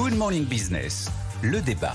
Good Morning Business, le débat.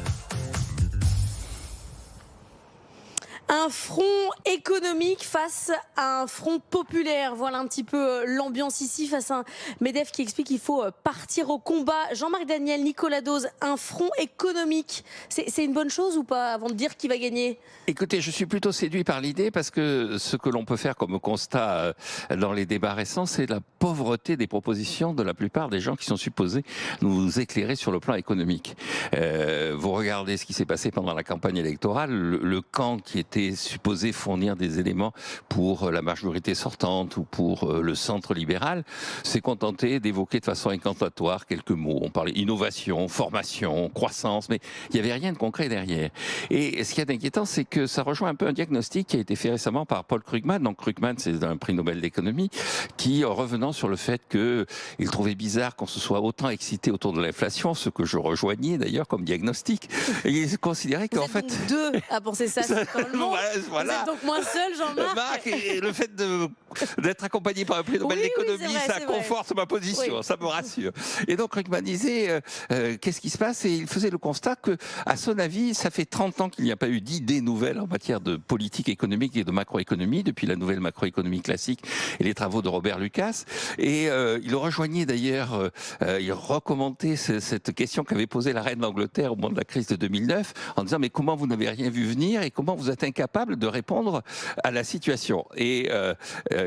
Un front économique face à un front populaire. Voilà un petit peu l'ambiance ici face à un MEDEF qui explique qu'il faut partir au combat. Jean-Marc Daniel, Nicolas Dose, un front économique, c'est une bonne chose ou pas avant de dire qui va gagner? Écoutez, je suis plutôt séduit par l'idée parce que ce que l'on peut faire comme constat dans les débats récents, c'est la pauvreté des propositions de la plupart des gens qui sont supposés nous éclairer sur le plan économique. Vous regardez ce qui s'est passé pendant la campagne électorale, le camp qui était supposé fournir des éléments pour la majorité sortante ou pour le centre libéral s'est contenté d'évoquer de façon incantatoire quelques mots. On parlait innovation, formation, croissance, mais il n'y avait rien de concret derrière. Et ce qui est inquiétant, c'est que ça rejoint un peu un diagnostic qui a été fait récemment par Paul Krugman. Donc Krugman, c'est un prix Nobel d'économie, qui, revenant sur le fait qu'il trouvait bizarre qu'on se soit autant excité autour de l'inflation, ce que je rejoignais d'ailleurs comme diagnostic, et il considérait qu'en fait... deux à penser ça, c'est quand même. Voilà. Vous êtes donc moins seul, Jean-Marc. Marc, et le fait d'être accompagné par un prix Nobel d'économie, ça conforte ma position, ça me rassure. Et donc Krugman disait, qu'est-ce qui se passe? Et il faisait le constat que, à son avis, ça fait 30 ans qu'il n'y a pas eu d'idées nouvelles en matière de politique économique et de macroéconomie, depuis la nouvelle macroéconomie classique et les travaux de Robert Lucas. Et il rejoignait d'ailleurs, il recommandait cette question qu'avait posée la reine d'Angleterre au moment de la crise de 2009, en disant mais comment vous n'avez rien vu venir et comment vous êtes incapable de répondre à la situation. Et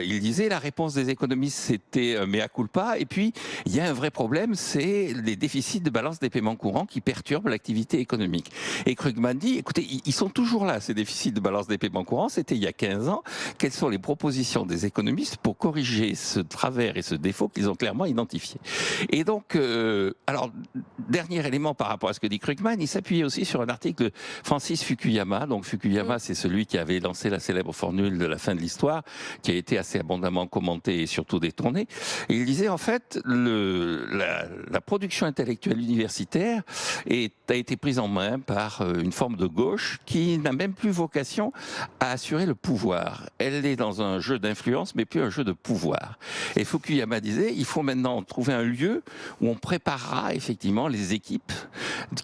il disait la réponse des économistes c'était mea culpa, et puis il y a un vrai problème, c'est les déficits de balance des paiements courants qui perturbent l'activité économique. Et Krugman dit, écoutez, ils sont toujours là, ces déficits de balance des paiements courants, c'était il y a 15 ans. Quelles sont les propositions des économistes pour corriger ce travers et ce défaut qu'ils ont clairement identifié? Et donc, alors, dernier élément par rapport à ce que dit Krugman, il s'appuyait aussi sur un article de Francis Fukuyama. Donc Fukuyama, c'est celui qui avait lancé la célèbre formule de la fin de l'histoire, qui a été assez abondamment commentée et surtout détournée. Et il disait, en fait, la production intellectuelle universitaire a été prise en main par une forme de gauche qui n'a même plus vocation à assurer le pouvoir. Elle est dans un jeu d'influence, mais plus un jeu de pouvoir. Et Fukuyama disait, il faut maintenant trouver un lieu où on préparera effectivement les équipes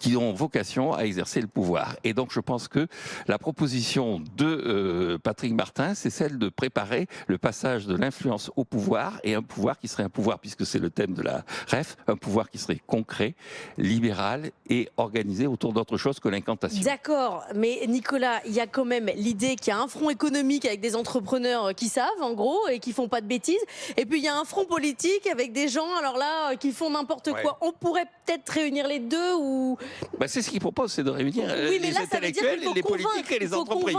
qui ont vocation à exercer le pouvoir. Et donc je pense que la proposition de Patrick Martin, c'est celle de préparer le passage de l'influence au pouvoir, et un pouvoir qui serait un pouvoir, puisque c'est le thème de la REF, un pouvoir qui serait concret, libéral et organisé autour d'autre chose que l'incantation. D'accord, mais Nicolas, il y a quand même l'idée qu'il y a un front économique avec des entrepreneurs qui savent, en gros, et qui font pas de bêtises, et puis il y a un front politique avec des gens, alors là, qui font n'importe quoi. On pourrait peut-être réunir les deux ou... c'est ce qu'il propose, c'est de réunir les intellectuels, les politiques et les entreprises.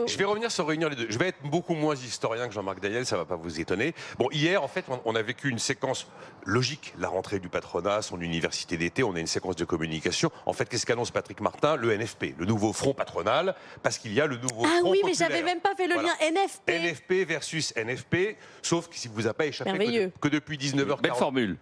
Je vais revenir sur réunir les deux. Je vais être beaucoup moins historien que Jean-Marc Daniel, ça ne va pas vous étonner. Bon, hier, en fait, on a vécu une séquence logique, la rentrée du patronat, son université d'été, on a une séquence de communication. En fait, qu'est-ce qu'annonce Patrick Martin? Le NFP, le nouveau front patronal, parce qu'il y a le nouveau front populaire. Mais j'avais même pas fait le lien NFP. NFP versus NFP, sauf que si vous a pas échappé que depuis 19h40. Belle formule.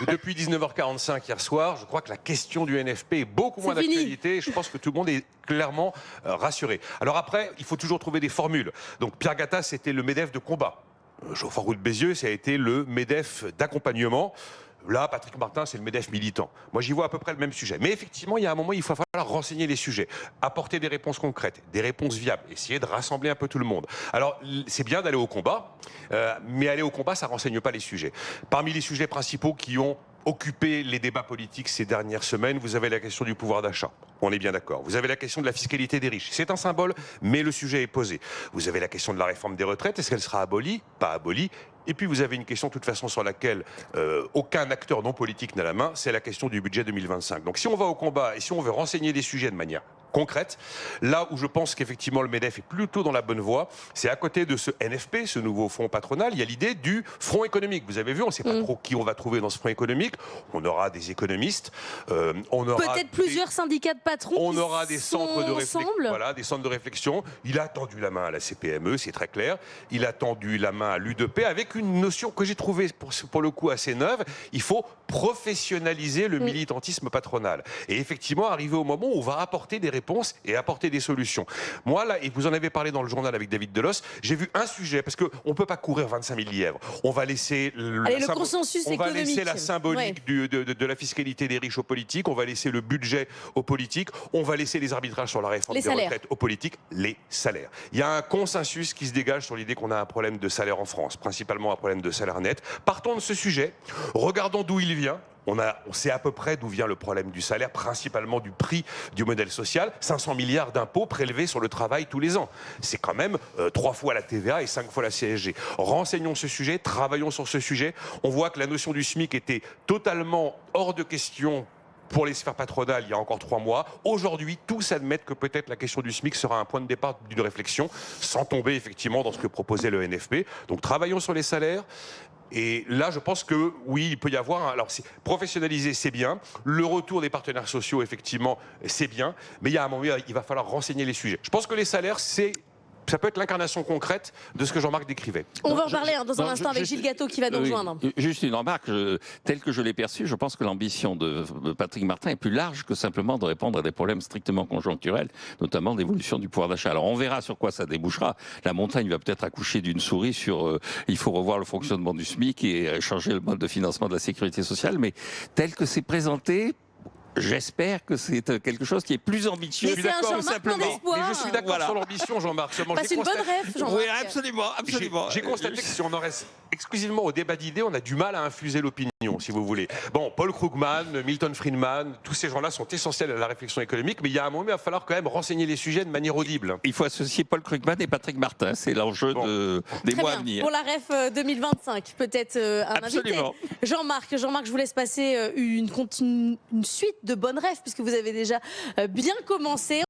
Depuis 19h45 hier soir, je crois que la question du NFP est beaucoup moins d'actualité. Je pense que tout le monde est clairement rassuré. Alors après, il faut toujours trouver des formules. Donc Pierre Gattaz, c'était le MEDEF de combat. Geoffroy Roux de Bézieux, ça a été le MEDEF d'accompagnement. Là, Patrick Martin, c'est le MEDEF militant. Moi, j'y vois à peu près le même sujet. Mais effectivement, il y a un moment, il va falloir renseigner les sujets, apporter des réponses concrètes, des réponses viables, essayer de rassembler un peu tout le monde. Alors, c'est bien d'aller au combat, mais aller au combat, ça ne renseigne pas les sujets. Parmi les sujets principaux qui ont occupé les débats politiques ces dernières semaines, vous avez la question du pouvoir d'achat. On est bien d'accord. Vous avez la question de la fiscalité des riches. C'est un symbole, mais le sujet est posé. Vous avez la question de la réforme des retraites. Est-ce qu'elle sera abolie? Pas abolie. Et puis vous avez une question de toute façon sur laquelle aucun acteur non politique n'a la main, c'est la question du budget 2025. Donc si on va au combat et si on veut renseigner les sujets de manière concrète, là où je pense qu'effectivement le MEDEF est plutôt dans la bonne voie, c'est à côté de ce NFP, ce nouveau front patronal, il y a l'idée du front économique. Vous avez vu, on ne sait pas trop qui on va trouver dans ce front économique. On aura des économistes, on aura peut-être plusieurs syndicats de patrons. On aura des centres de réflexion. Voilà, des centres de réflexion. Il a tendu la main à la CPME, c'est très clair. Il a tendu la main à l'UDP avec une notion que j'ai trouvée pour le coup assez neuve. Il faut professionnaliser le militantisme patronal. Et effectivement, arriver au moment où on va apporter des réponses et apporter des solutions. Moi, là, et vous en avez parlé dans le journal avec David Delos, j'ai vu un sujet, parce qu'on ne peut pas courir 25 000 lièvres. On va laisser le consensus économique. On va laisser la symbolique de la fiscalité des riches aux politiques, on va laisser le budget aux politiques, on va laisser les arbitrages sur la réforme des retraites aux politiques, les salaires. Il y a un consensus qui se dégage sur l'idée qu'on a un problème de salaire en France, principalement un problème de salaire net. Partons de ce sujet, regardons d'où il vient. On sait à peu près d'où vient le problème du salaire, principalement du prix du modèle social. 500 milliards d'impôts prélevés sur le travail tous les ans. C'est quand même 3 fois la TVA et 5 fois la CSG. Renseignons ce sujet, travaillons sur ce sujet. On voit que la notion du SMIC était totalement hors de question pour les sphères patronales il y a encore 3 mois. Aujourd'hui, tous admettent que peut-être la question du SMIC sera un point de départ d'une réflexion, sans tomber effectivement dans ce que proposait le NFP. Donc travaillons sur les salaires. Et là, je pense que oui, il peut y avoir. Alors, professionnaliser, c'est bien. Le retour des partenaires sociaux, effectivement, c'est bien. Mais il y a un moment, il va falloir renseigner les sujets. Je pense que les salaires, ça peut être l'incarnation concrète de ce que Jean-Marc décrivait. On va en parler dans un instant avec Gilles Gâteau qui va nous rejoindre. Juste une remarque, telle que je l'ai perçue, je pense que l'ambition de Patrick Martin est plus large que simplement de répondre à des problèmes strictement conjoncturels, notamment d'évolution du pouvoir d'achat. Alors on verra sur quoi ça débouchera. La montagne va peut-être accoucher d'une souris sur il faut revoir le fonctionnement du SMIC et changer le mode de financement de la sécurité sociale, mais tel que c'est présenté, j'espère que c'est quelque chose qui est plus ambitieux. Mais c'est un Jean-Marc plein d'espoir. Mais je suis d'accord sur l'ambition, Jean-Marc. C'est une bonne rêve, Jean-Marc. Oui, absolument, absolument. J'ai constaté que si on en reste exclusivement au débat d'idées, on a du mal à infuser l'opinion, si vous voulez. Bon, Paul Krugman, Milton Friedman, tous ces gens-là sont essentiels à la réflexion économique, mais il y a un moment, il va falloir quand même renseigner les sujets de manière audible. Il faut associer Paul Krugman et Patrick Martin, c'est l'enjeu des mois à venir. Pour la REF 2025, peut-être un Absolument. invité. Jean-Marc, je vous laisse passer une suite de bonnes rêves, puisque vous avez déjà bien commencé.